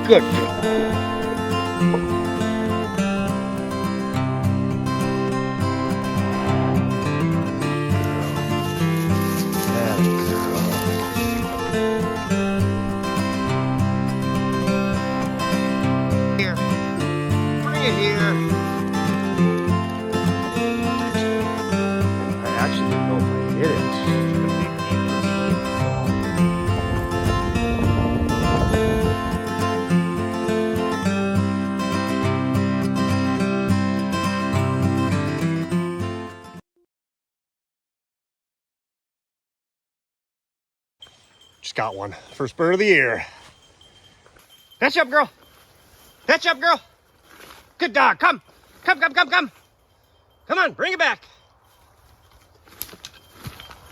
Good girl. Here. Bring it here. I actually didn't know if I hit it. Just got one. First bird of the year. Catch up, girl. Catch up, girl. Good dog. Come. Come, come, come, come. Come on, bring it back.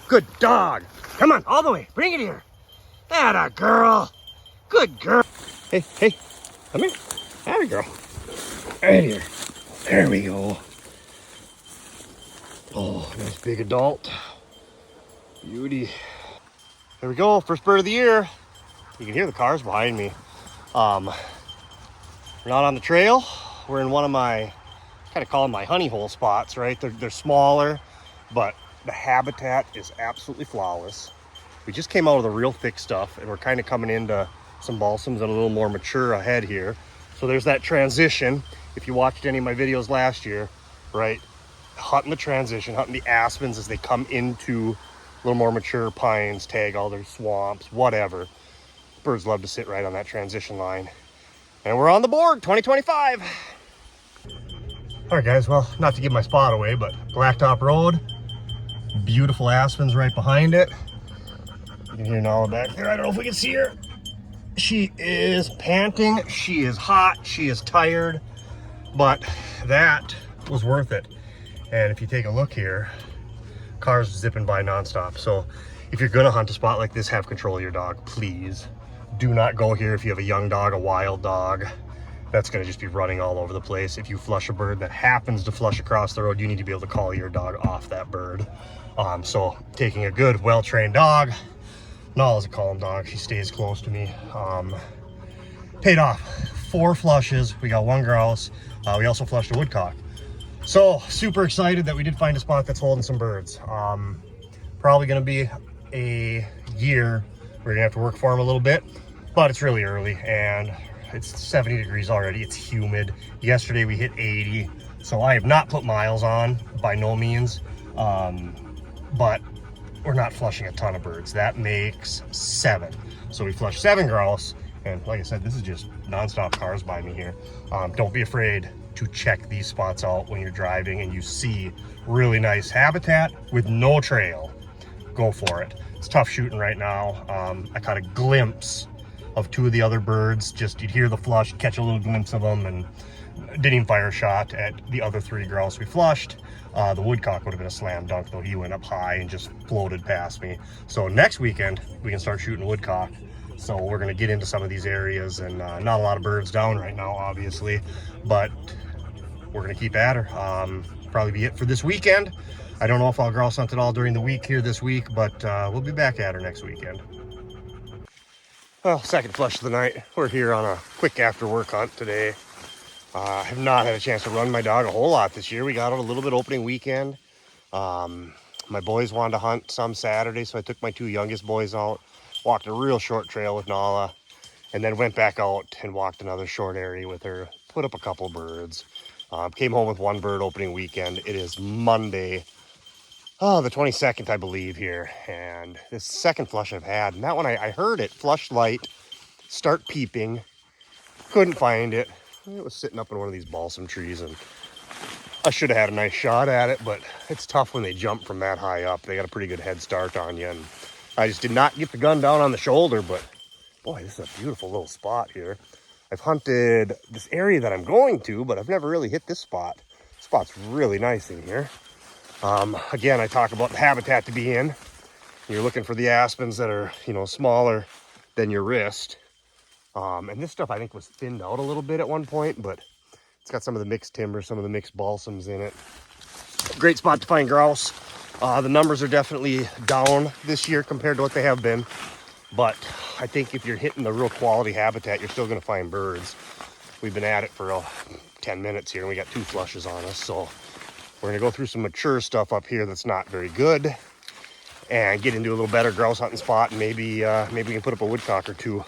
Good dog. Come on, all the way. Bring it here. Atta girl. Good girl. Hey, hey. Come here. Atta girl. Right here. There we go. Oh, nice big adult. Beauty. There we go. First bird of the year. You can hear the cars behind me. We're not on the trail. We're in one of my, kind of call them my honey hole spots, right? They're smaller, but the habitat is absolutely flawless. We just came out of the real thick stuff, and we're kind of coming into some balsams and a little more mature ahead here. So there's that transition. If you watched any of my videos last year, right? Hunting the transition, hunting the aspens as they come into a little more mature pines, tag all their swamps, whatever. Birds love to sit right on that transition line. And we're on the board, 2025. All right, guys, well, not to give my spot away, but Blacktop Road, beautiful aspens right behind it. You can hear Nala back there. I don't know if we can see her. She is panting, she is hot, she is tired, but that was worth it. And if you take a look here, cars zipping by nonstop. So if you're gonna hunt a spot like this, have control of your dog, please. Do not go here if you have a young dog, a wild dog. That's gonna just be running all over the place. If you flush a bird that happens to flush across the road, you need to be able to call your dog off that bird. So taking a good, well-trained dog, Nala's a calm dog, she stays close to me. Paid off. 4 flushes, we got 1 grouse. We also flushed a woodcock. So super excited that we did find a spot that's holding some birds. Probably gonna be a year. We're gonna have to work for them a little bit, but it's really early and it's 70 degrees already. It's humid. Yesterday we hit 80. So I have not put miles on, by no means. But we're not flushing a ton of birds. That makes 7. So we flushed 7 grouse. And like I said, this is just nonstop cars by me here. Don't be afraid to check these spots out when you're driving and you see really nice habitat with no trail. Go for it. It's tough shooting right now. I caught a glimpse of 2 of the other birds. Just you'd hear the flush, catch a little glimpse of them, and didn't even fire a shot at the other 3 grouse we flushed. The woodcock would have been a slam dunk, though. He went up high and just floated past me. So next weekend we can start shooting woodcock. So we're gonna get into some of these areas, and not a lot of birds down right now, obviously, but we're gonna keep at her. Probably be it for this weekend. I don't know if I'll grouse hunt at all during the week here this week, but we'll be back at her next weekend. Well, second flush of the night. We're here on a quick after work hunt today. I have not had a chance to run my dog a whole lot this year. We got out a little bit opening weekend. My boys wanted to hunt some Saturday, so I took my 2 youngest boys out, walked a real short trail with Nala, and then went back out and walked another short area with her, put up a couple birds. Came home with 1 bird opening weekend. It is Monday, the 22nd, I believe, here. And this second flush I've had, and that one I heard it, flush light, start peeping. Couldn't find it. It was sitting up in one of these balsam trees, and I should have had a nice shot at it, but it's tough when they jump from that high up. They got a pretty good head start on you, and I just did not get the gun down on the shoulder, but boy, this is a beautiful little spot here. I've hunted this area that I'm going to, but I've never really hit this spot. This spot's really nice in here. Again, I talk about the habitat to be in. You're looking for the aspens that are, smaller than your wrist. And this stuff I think was thinned out a little bit at one point, but it's got some of the mixed timber, some of the mixed balsams in it. Great spot to find grouse. The numbers are definitely down this year compared to what they have been, But I think if you're hitting the real quality habitat, you're still going to find birds. We've been at it for 10 minutes here, and we got 2 flushes on us. So we're going to go through some mature stuff up here that's not very good and get into a little better grouse hunting spot. And maybe we can put up a woodcock or 2.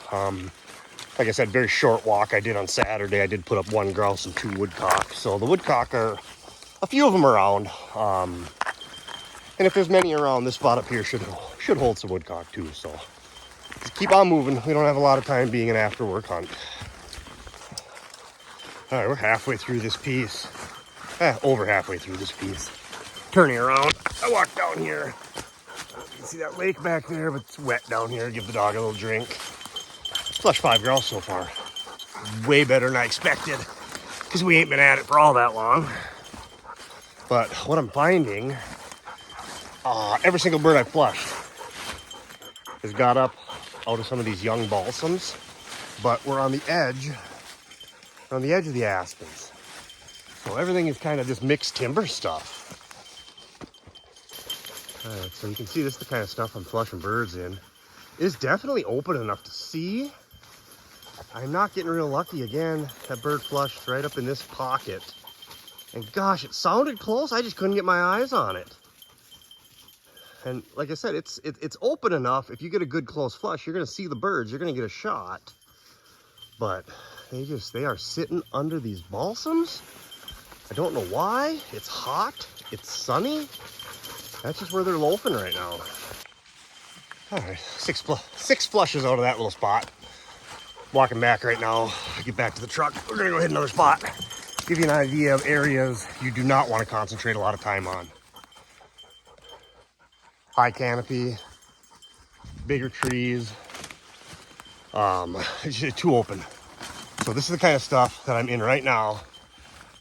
Like I said, very short walk I did on Saturday. I did put up 1 grouse and 2 woodcock. So the woodcock are a few of them around. And if there's many around, this spot up here should hold some woodcock too. So just keep on moving. We don't have a lot of time being an after work hunt. All right, we're halfway through this piece. Over halfway through this piece. Turning around, I walk down here. You can see that lake back there, but it's wet down here. Give the dog a little drink. Flush 5 grouse so far. Way better than I expected, because we ain't been at it for all that long. But what I'm finding, every single bird I've flushed has got up out of some of these young balsams, but we're on the edge of the aspens. So everything is kind of this mixed timber stuff. All right, so you can see this is the kind of stuff I'm flushing birds in. It is definitely open enough to see. I'm not getting real lucky again. That bird flushed right up in this pocket. And gosh, it sounded close. I just couldn't get my eyes on it. And like I said, it's open enough. If you get a good close flush, you're going to see the birds. You're going to get a shot. But they are sitting under these balsams. I don't know why. It's hot. It's sunny. That's just where they're loafing right now. All right, 6 flushes out of that little spot. Walking back right now. Get back to the truck. We're gonna go hit another spot. Give you an idea of areas you do not want to concentrate a lot of time on. High canopy, bigger trees. It's just too open. So this is the kind of stuff that I'm in right now.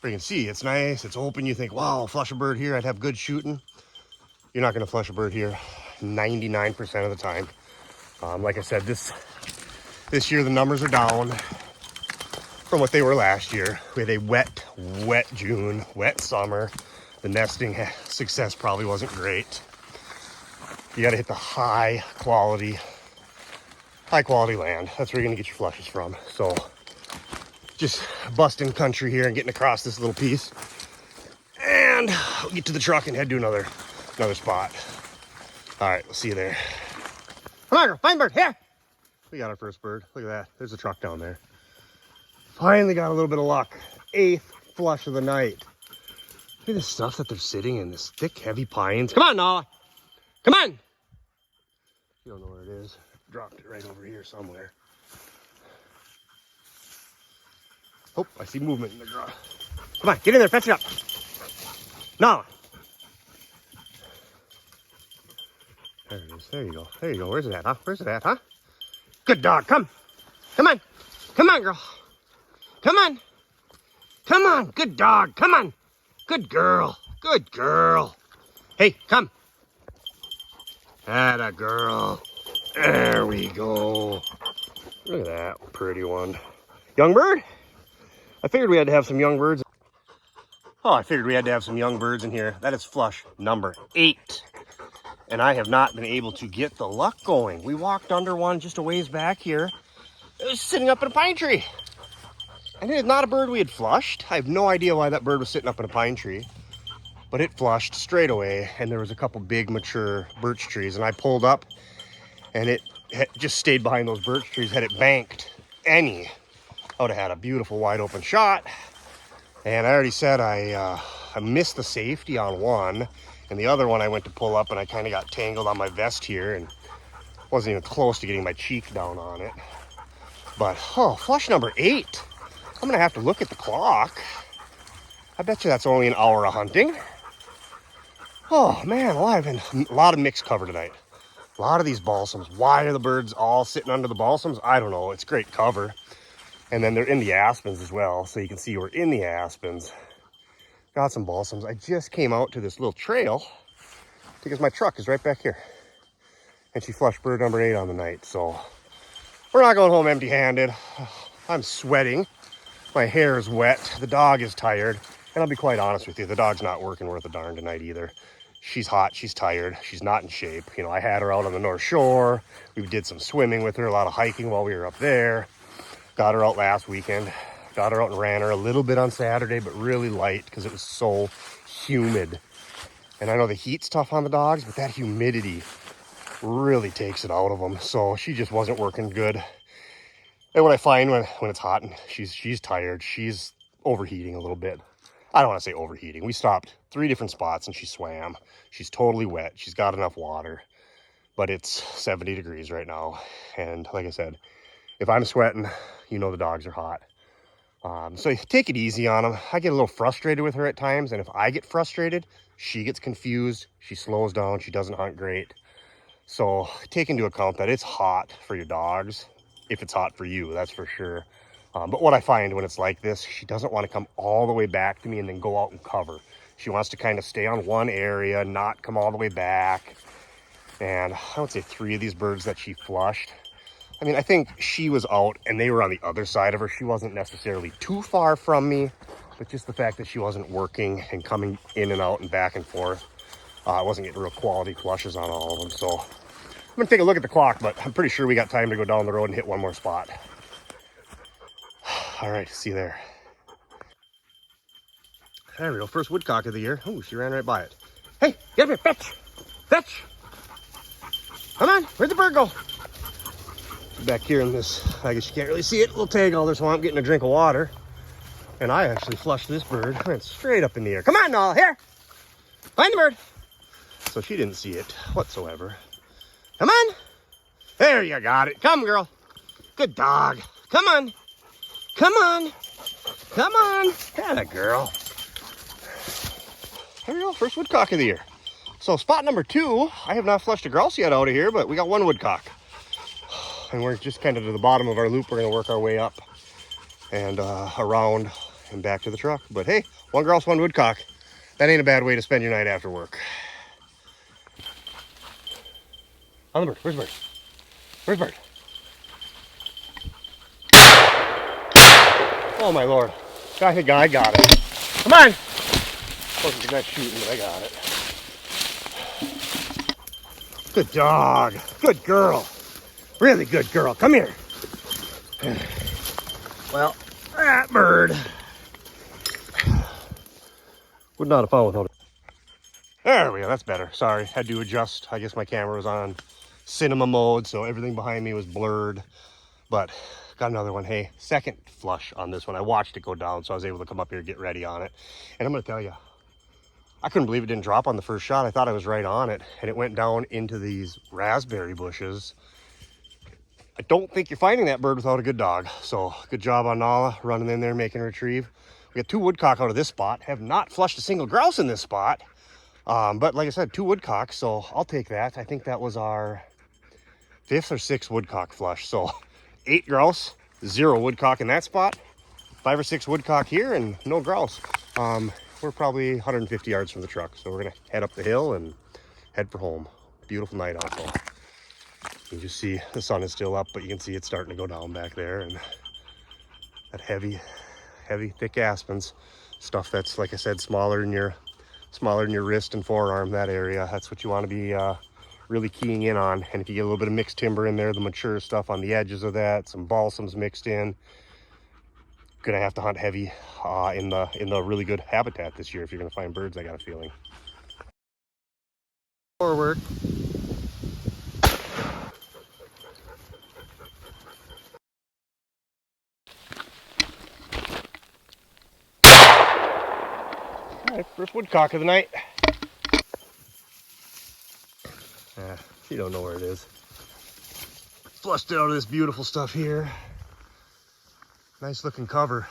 Where you can see it's nice, it's open. You think, wow, flush a bird here, I'd have good shooting. You're not gonna flush a bird here 99% of the time. Like I said, this year the numbers are down from what they were last year. We had a wet June, wet summer. The nesting success probably wasn't great. You got to hit the high quality land. That's where you're gonna get your flushes from. So just busting country here and getting across this little piece, and we'll get to the truck and head to another spot. All right, we'll see you there. Come on, girl, find bird, here. We got our first bird. Look at that. There's a truck down there. Finally got a little bit of luck. 8th flush of the night. Look at this stuff that they're sitting in, this thick, heavy pines. Come on, Nala. Come on. You don't know where it is. Dropped it right over here somewhere. Oh, I see movement in the grass. Come on, get in there, fetch it up. Nala. There it is. There you go. There you go. Where's it at, huh? Where's it at, huh? Good dog. Come. Come on. Come on, girl. Come on. Come on. Good dog. Come on. Good girl. Good girl. Hey, come. Atta girl. There we go. Look at that pretty one. Young bird? I figured we had to have some young birds. Oh, I figured we had to have some young birds in here. That is flush number 8. And I have not been able to get the luck going. We walked under one just a ways back here. It was sitting up in a pine tree. And it is not a bird we had flushed. I have no idea why that bird was sitting up in a pine tree. But it flushed straight away, and there was a couple big mature birch trees. And I pulled up, and it just stayed behind those birch trees. Had it banked any, I would have had a beautiful wide open shot. And I already said I missed the safety on one. And the other one I went to pull up, and I kind of got tangled on my vest here and wasn't even close to getting my cheek down on it. But, oh, flush number 8. I'm going to have to look at the clock. I bet you that's only an hour of hunting. Oh, man, a lot of mixed cover tonight. A lot of these balsams. Why are the birds all sitting under the balsams? I don't know. It's great cover. And then they're in the aspens as well, so you can see we're in the aspens. Got some balsams. I just came out to this little trail because my truck is right back here. And she flushed bird number 8 on the night. So we're not going home empty-handed. I'm sweating. My hair is wet. The dog is tired. And I'll be quite honest with you, the dog's not working worth a darn tonight either. she's hot, she's tired, she's not in shape. You know, I had her out on the North Shore. We did some swimming with her, a lot of hiking while we were up there. Got her out last weekend. Got her out and ran her a little bit on Saturday, but really light because it was so humid. And I know the heat's tough on the dogs, but that humidity really takes it out of them. So she just wasn't working good. And what I find when it's hot and she's tired, she's overheating a little bit. I don't want to say overheating. We stopped 3 different spots and she swam. She's totally wet. She's got enough water, but it's 70 degrees right now. And like I said, if I'm sweating, you know the dogs are hot. So take it easy on them. I get a little frustrated with her at times, and if I get frustrated, she gets confused. She slows down. She doesn't hunt great. So take into account that it's hot for your dogs. If it's hot for you, that's for sure. But what I find when it's like this, she doesn't want to come all the way back to me and then go out and cover. She wants to kind of stay on one area, not come all the way back. And I would say 3 of these birds that she flushed, I mean, I think she was out and they were on the other side of her. She wasn't necessarily too far from me, but just the fact that she wasn't working and coming in and out and back and forth, I wasn't getting real quality flushes on all of them. So I'm gonna take a look at the clock, but I'm pretty sure we got time to go down the road and hit one more spot. All right, see you there. There we go, first woodcock of the year. Oh, she ran right by it. Hey, get up here, fetch, fetch. Come on, where'd the bird go? Back here in this, I guess you can't really see it, little tag all this while I'm getting a drink of water. And I actually flushed this bird, went straight up in the air. Come on, Nala, here, find the bird. So she didn't see it whatsoever. Come on, there you got it. Come, girl, good dog. Come on, come on, come on. Atta girl. There we go, first woodcock of the year. So spot number 2, I have not flushed a grouse yet out of here, but we got 1 woodcock. And we're just kind of to the bottom of our loop. We're going to work our way up and around and back to the truck. But hey, 1 grouse, 1 woodcock. That ain't a bad way to spend your night after work. On the bird. Where's the bird? Where's the bird? Oh my Lord. I got it. Come on. Wasn't that shooting, but I got it. Good dog. Good girl. Really good girl. Come here. Well, that bird would not have found without it. There we go. That's better. Sorry. Had to adjust. I guess my camera was on cinema mode, so everything behind me was blurred. But got another one. Hey, second flush on this one. I watched it go down, so I was able to come up here and get ready on it. And I'm going to tell you, I couldn't believe it didn't drop on the first shot. I thought I was right on it, and it went down into these raspberry bushes. I don't think you're finding that bird without a good dog. So good job on Nala running in there, making a retrieve. We got 2 woodcock out of this spot. Have not flushed a single grouse in this spot. But like I said, 2 woodcock, so I'll take that. I think that was our 5th or 6th woodcock flush. So 8 grouse, 0 woodcock in that spot. 5 or 6 woodcock here and no grouse. We're probably 150 yards from the truck. So we're gonna head up the hill and head for home. Beautiful night out though. You just see the sun is still up, but you can see it's starting to go down back there, and that heavy, thick aspens, stuff that's, like I said, smaller than your wrist and forearm, that area. That's what you want to be really keying in on. And if you get a little bit of mixed timber in there, the mature stuff on the edges of that, some balsams mixed in, gonna have to hunt heavy in the really good habitat this year if you're gonna find birds. I got a feeling. Forward. All right, first woodcock of the night. You don't know where it is. Flushed it out of this beautiful stuff here. Nice looking cover.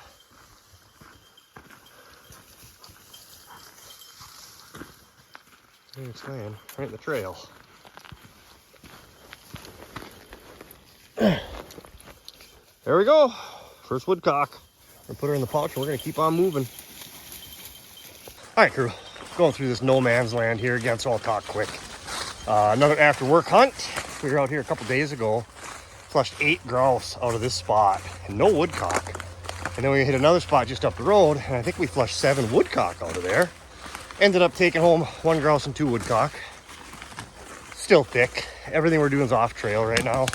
There it's laying, right in the trail. There we go. First woodcock. We're gonna put her in the pouch and we're gonna keep on moving. All right, crew, going through this no man's land here again, so I'll talk quick. Another after work hunt. We were out here a couple days ago, flushed 8 grouse out of this spot and no woodcock. And then we hit another spot just up the road, and I think we flushed 7 woodcock out of there. Ended up taking home 1 grouse and 2 woodcock. Still thick. Everything we're doing is off trail right now.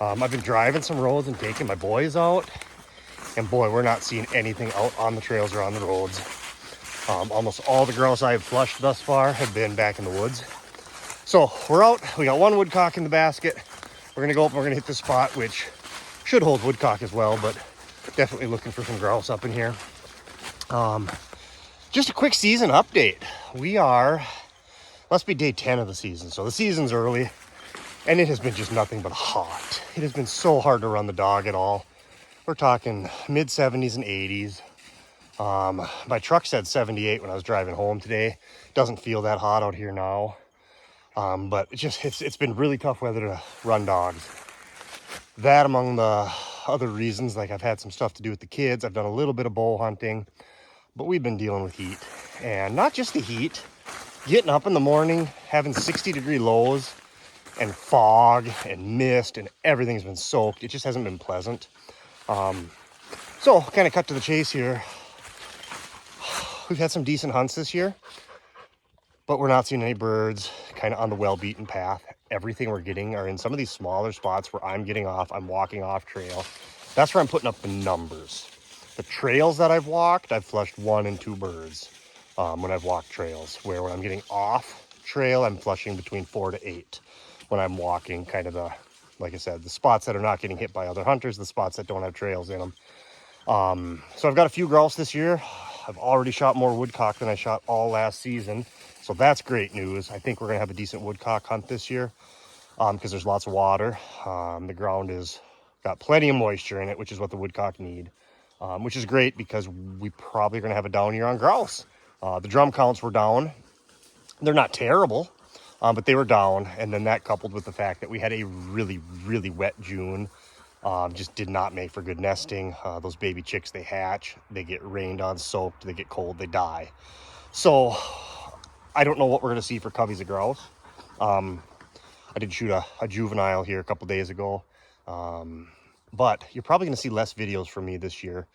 I've been driving some roads and taking my boys out. And boy, we're not seeing anything out on the trails or on the roads. Almost all the grouse I've flushed thus far have been back in the woods. So we're out. We got 1 woodcock in the basket. We're gonna go up and we're gonna hit this spot, which should hold woodcock as well, but definitely looking for some grouse up in here. Just a quick season update. Must be day 10 of the season. So the season's early and it has been just nothing but hot. It has been so hard to run the dog at all. We're talking mid 70s and 80s. My truck said 78 when I was driving home today. Doesn't feel that hot out here now. But it's been really tough weather to run dogs. That among the other reasons, like I've had some stuff to do with the kids. I've done a little bit of bow hunting, but we've been dealing with heat. And not just the heat, getting up in the morning, having 60-degree lows and fog and mist and everything's been soaked. It just hasn't been pleasant. So kind of cut to the chase here. We've had some decent hunts this year, but we're not seeing any birds kind of on the well-beaten path. Everything we're getting are in some of these smaller spots where I'm getting off. I'm walking off trail. That's where I'm putting up the numbers. The trails that I've walked, I've flushed 1 and 2 birds when I've walked trails. Where when I'm getting off trail, I'm flushing between 4 to 8. When I'm walking kind of like I said, the spots that are not getting hit by other hunters, the spots that don't have trails in them. So I've got a few grouse this year. I've already shot more woodcock than I shot all last season. So that's great news. I think we're going to have a decent woodcock hunt this year because there's lots of water. The ground is got plenty of moisture in it, which is what the woodcock need, which is great because we probably are going to have a down year on grouse. The drum counts were down. They're not terrible, but they were down. And then that coupled with the fact that we had a really, really wet June. Just did not make for good nesting. Those baby chicks, they hatch, they get rained on, soaked, they get cold, they die. So I don't know what we're going to see for coveys of grouse. I did shoot a juvenile here a couple days ago. But you're probably going to see less videos from me this year.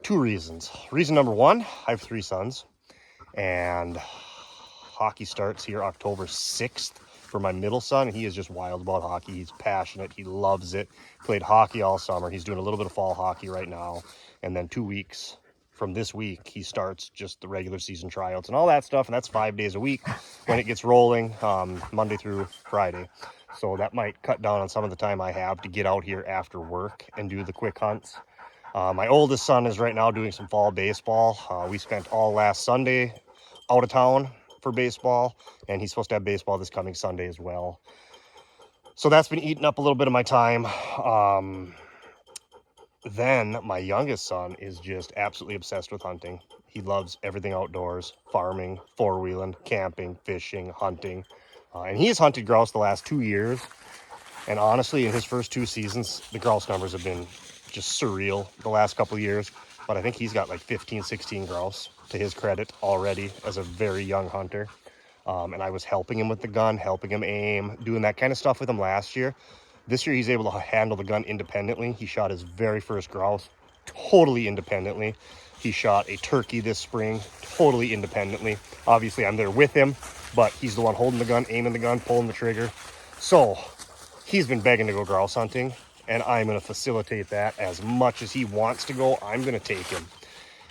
2 reasons. Reason number 1, I have 3 sons. And hockey starts here October 6th. For my middle son, he is just wild about hockey. He's passionate. He loves it. Played hockey all summer. He's doing a little bit of fall hockey right now. And then 2 weeks from this week, he starts just the regular season tryouts and all that stuff. And that's 5 days a week when it gets rolling, Monday through Friday. So that might cut down on some of the time I have to get out here after work and do the quick hunts. My oldest son is right now doing some fall baseball. We spent all last Sunday out of town for baseball, and he's supposed to have baseball this coming Sunday as well. So that's been eating up a little bit of my time. Then my youngest son is just absolutely obsessed with hunting. He loves everything outdoors, farming, four-wheeling, camping, fishing, hunting. And he has hunted grouse the last 2 years. And honestly, in his first 2 seasons, the grouse numbers have been just surreal the last couple of years. But I think he's got like 15, 16 grouse to his credit already as a very young hunter. And I was helping him with the gun, helping him aim, doing that kind of stuff with him last year. This year, he's able to handle the gun independently. He shot his very first grouse totally independently. He shot a turkey this spring totally independently. Obviously, I'm there with him, but he's the one holding the gun, aiming the gun, pulling the trigger. So he's been begging to go grouse hunting, and I'm going to facilitate that as much as he wants to go. I'm going to take him.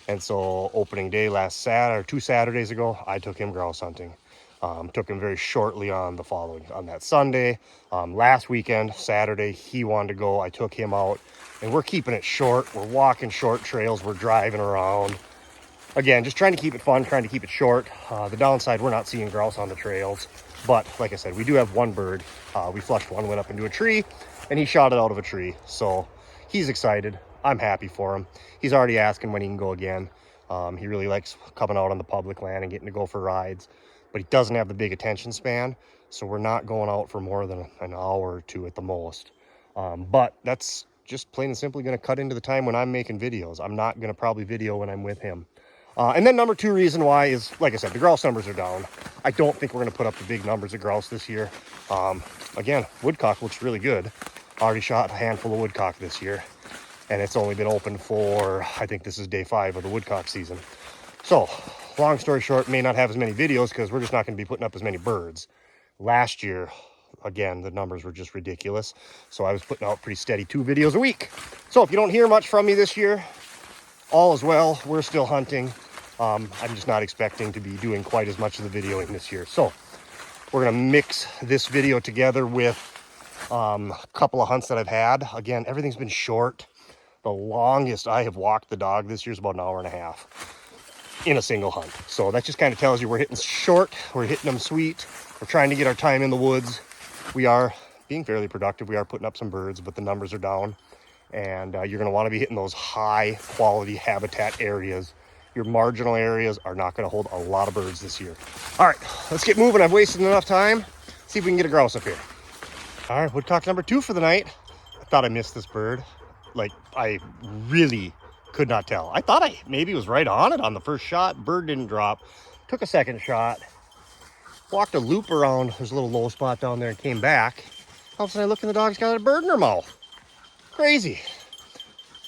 And so opening day last Saturday, or 2 Saturdays ago, I took him grouse hunting. Took him very shortly on that Sunday. Last weekend, Saturday, he wanted to go. I took him out, and we're keeping it short. We're walking short trails. We're driving around. Again, just trying to keep it fun, trying to keep it short. The downside, we're not seeing grouse on the trails. But like I said, we do have 1 bird. We flushed 1, went up into a tree, and he shot it out of a tree. So he's excited. I'm happy for him. He's already asking when he can go again. He really likes coming out on the public land and getting to go for rides. But he doesn't have the big attention span, so we're not going out for more than an hour or 2 at the most. But that's just plain and simply going to cut into the time when I'm making videos. I'm not going to probably video when I'm with him. And then number 2 reason why is, like I said, the grouse numbers are down. I don't think we're going to put up the big numbers of grouse this year. Again, woodcock looks really good. Already shot a handful of woodcock this year, and it's only been open for, I think this is day 5 of the woodcock season. So long story short, may not have as many videos because we're just not going to be putting up as many birds. Last year, again, the numbers were just ridiculous. So I was putting out pretty steady 2 videos a week. So if you don't hear much from me this year, all is well. We're still hunting. I'm just not expecting to be doing quite as much of the videoing this year. So we're going to mix this video together with a couple of hunts that I've had. Again, everything's been short. The longest I have walked the dog this year is about an hour and a half in a single hunt. So that just kind of tells you we're hitting short, we're hitting them sweet, we're trying to get our time in the woods. We are being fairly productive. We are putting up some birds, but the numbers are down. And you're going to want to be hitting those high quality habitat areas. Your marginal areas are not going to hold a lot of birds this year. All right, let's get moving. I've wasted enough time. See if we can get a grouse up here. All right, woodcock number 2 for the night. I thought I missed this bird. Like, I really could not tell. I thought I maybe was right on it on the first shot. Bird didn't drop. Took a second shot. Walked a loop around. There's a little low spot down there and came back. All of a sudden I look and the dog's got a bird in her mouth. Crazy.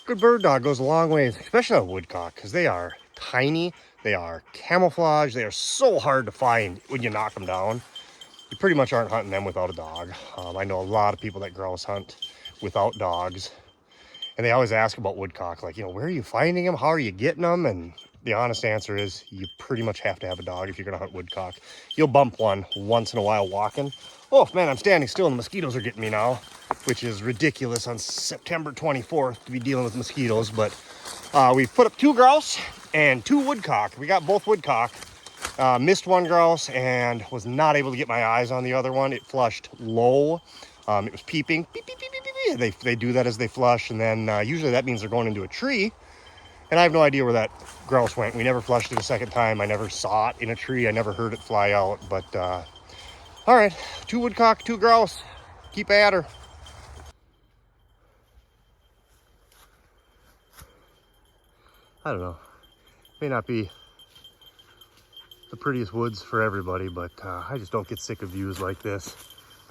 Good bird dog goes a long way, especially on woodcock, because they are tiny. They are camouflage. They are so hard to find when you knock them down. You pretty much aren't hunting them without a dog. I know a lot of people that grouse hunt without dogs. And they always ask about woodcock, like, you know, where are you finding them? How are you getting them? And the honest answer is you pretty much have to have a dog if you're going to hunt woodcock. You'll bump one once in a while walking. Oh, man, I'm standing still and the mosquitoes are getting me now, which is ridiculous on September 24th to be dealing with mosquitoes. But we put up 2 grouse and 2 woodcock. We got both woodcock. Missed one grouse and was not able to get my eyes on the other one. It flushed low. It was peeping. Beep, beep, beep, beep, beep. They do that as they flush, and then usually that means they're going into a tree. And I have no idea where that grouse went. We never flushed it a second time. I never saw it in a tree. I never heard it fly out. But all right, 2 woodcock, 2 grouse. Keep at her. I don't know. May not be the prettiest woods for everybody, but I just don't get sick of views like this.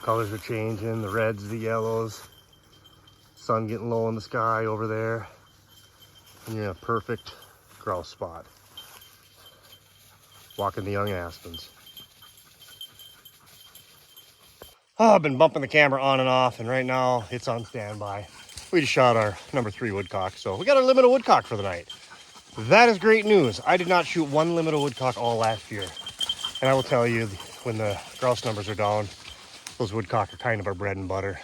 Colors are changing, the reds, the yellows, sun getting low in the sky over there, and you're in a perfect grouse spot. Walking the young aspens. Oh, I've been bumping the camera on and off, and right now it's on standby. We just shot our number 3 woodcock, so we got our limit of woodcock for the night. That is great news. I did not shoot 1 limit of woodcock all last year. And I will tell you, when the grouse numbers are down, those woodcock are kind of our bread and butter.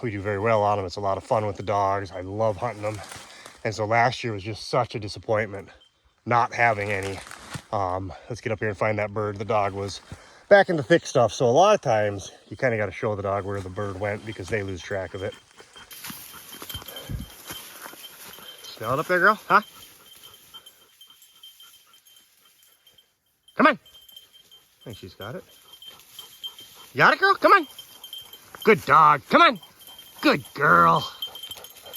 We do very well on them. It's a lot of fun with the dogs. I love hunting them. And so last year was just such a disappointment not having any. Let's get up here and find that bird. The dog was back in the thick stuff. So a lot of times you kind of got to show the dog where the bird went because they lose track of it. Smell it up there, girl? Huh? Come on. I think she's got it. You got it, girl? Come on. Good dog. Come on. Good girl.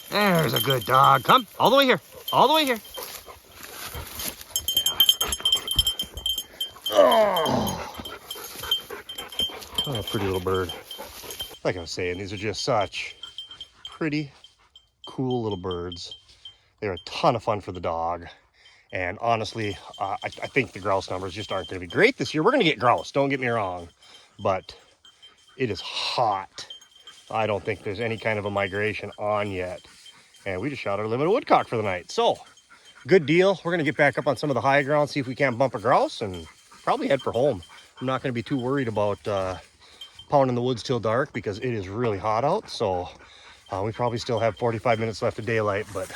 There's a good dog. Come. All the way here. All the way here. Oh. Oh, pretty little bird. Like I was saying, these are just such pretty, cool little birds. They're a ton of fun for the dog. And honestly, I think the grouse numbers just aren't going to be great this year. We're going to get grouse, don't get me wrong. But it is hot. I don't think there's any kind of a migration on yet. And we just shot our limit of woodcock for the night. So, good deal. We're going to get back up on some of the high ground, see if we can't bump a grouse, and probably head for home. I'm not going to be too worried about pounding the woods till dark because it is really hot out. So, we probably still have 45 minutes left of daylight, but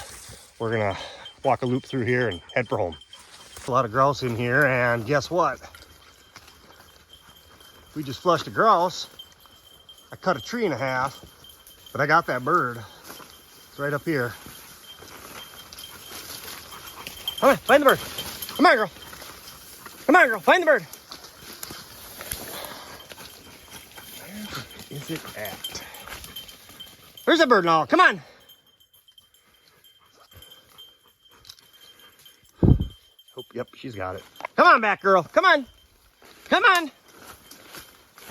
we're going to walk a loop through here and head for home. A lot of grouse in here, and guess what? We just flushed a grouse. I cut a tree in half, but I got that bird. It's right up here. Come on, find the bird. Come on, girl. Come on, girl, find the bird. Where is it at? Where's that bird now? Come on. Oh, yep, she's got it. Come on back, girl. Come on. Come on.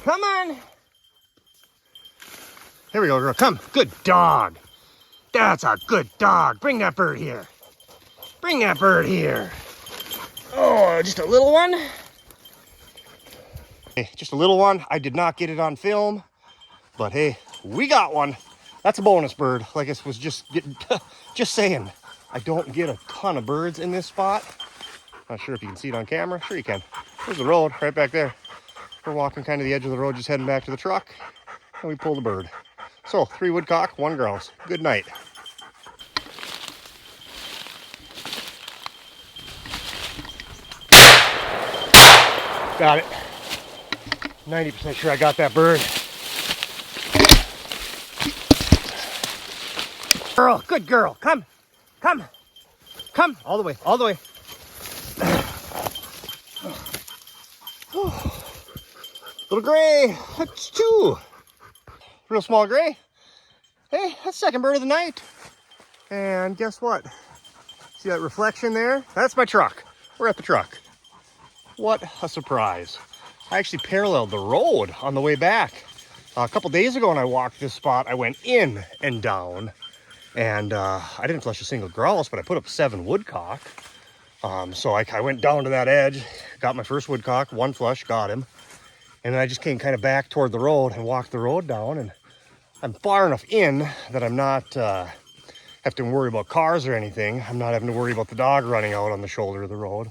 Come on. Here we go, girl. Come. Good dog. That's a good dog. Bring that bird here. Bring that bird here. Just a little one. Hey, just a little one. I did not get it on film, but hey, we got one. That's a bonus bird. Like I was just just saying, I don't get a ton of birds in this spot. Not sure if you can see it on camera. Sure you can. There's the road right back there. We're walking kind of the edge of the road, just heading back to the truck, and we pulled a bird. So 3 woodcock, 1 grouse. Good night. Got it. 90% sure I got that bird. Girl, good girl. Come, come, come. All the way, all the way. Little gray, that's 2. Real small gray. Hey, that's second bird of the night. And guess what? See that reflection there? That's my truck. We're at the truck. What a surprise. I actually paralleled the road on the way back. A couple days ago when I walked this spot, I went in and down. And I didn't flush a single grouse, but I put up 7 woodcock. So I went down to that edge, got my first woodcock, 1 flush, got him. And then I just came kind of back toward the road and walked the road down. And I'm far enough in that I'm not have to worry about cars or anything. I'm not having to worry about the dog running out on the shoulder of the road.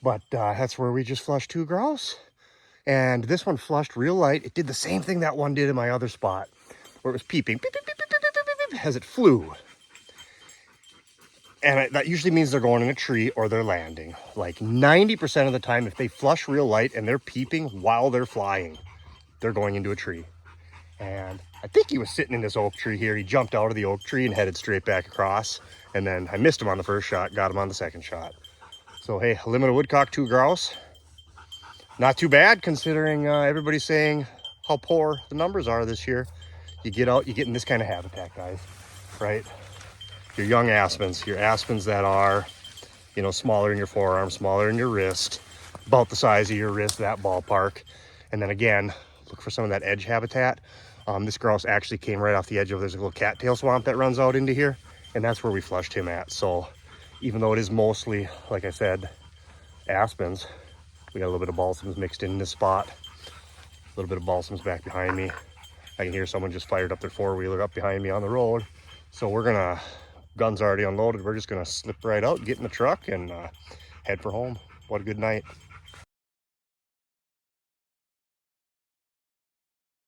But that's where we just flushed 2 grouse. And this one flushed real light. It did the same thing that one did in my other spot, where it was peeping beep, beep, beep, beep, beep, beep, beep, as it flew. And that usually means they're going in a tree or they're landing. Like 90% of the time, if they flush real light and they're peeping while they're flying, they're going into a tree. And I think he was sitting in this oak tree here. He jumped out of the oak tree and headed straight back across. And then I missed him on the first shot, got him on the second shot. So hey, limited woodcock, 2 grouse. Not too bad considering everybody's saying how poor the numbers are this year. You get out, you get in this kind of habitat, guys, right? Your young aspens, your aspens that are, you know, smaller in your forearm, smaller in your wrist, about the size of your wrist, that ballpark. And then again, look for some of that edge habitat. This grouse actually came right off the edge of, there's a little cattail swamp that runs out into here, and that's where we flushed him at. So even though it is mostly, like I said, aspens, we got a little bit of balsams mixed in this spot. A little bit of balsams back behind me. I can hear someone just fired up their 4-wheeler up behind me on the road. So we're gonna, gun's already unloaded. We're just gonna slip right out, get in the truck and head for home. What a good night.